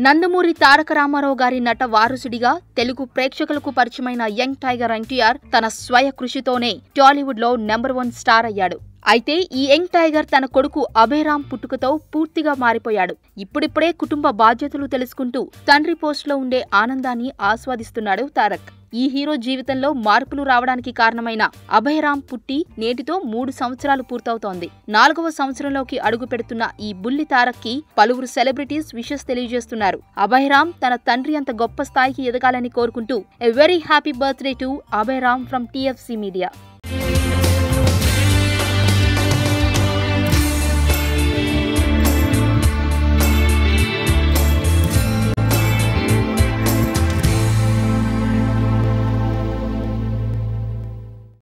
నందమూరి తారక రామారావు గారి నట వారసుడిగా తెలుగు ప్రేక్షకులకు పరిచయమైన యంగ్ టైగర్ ఎన్టీఆర్ తన స్వయ కృషితోనే టాలీవుడ్ లో నంబర్ 1 స్టార్ అయ్యాడు. అయితే ఈ యంగ్ టైగర్ తన కొడుకు అభయరామ్ పుట్టుకతో పూర్తిగా మారిపోయాడు. ఇప్పుడిప్పుడే కుటుంబ బాధ్యతలు తెలుసుకుంటూ తండ్రి పోస్టులో ఉండే ఆనందాన్ని ఆస్వాదిస్తున్నాడు తారక్. ఈ హీరో జీవితంలో మార్పులు రావడానికి కారణమైన అభయరామ్ పుట్టి నేటితో 3 సంవత్సరాలు పూర్తవుతోంది. 4వ సంవత్సరంలోకి అడుగు పెడుతున్న ఈ బుల్లి తారక్ కి పలువురు సెలబ్రిటీస్ విషెస్ తెలియజేస్తున్నారు. అభయరామ్ తన తండ్రి అంత గొప్ప స్థాయికి ఎదగాలని కోరుకుంటూ a very happy birthday to Abhayaram from TFC media.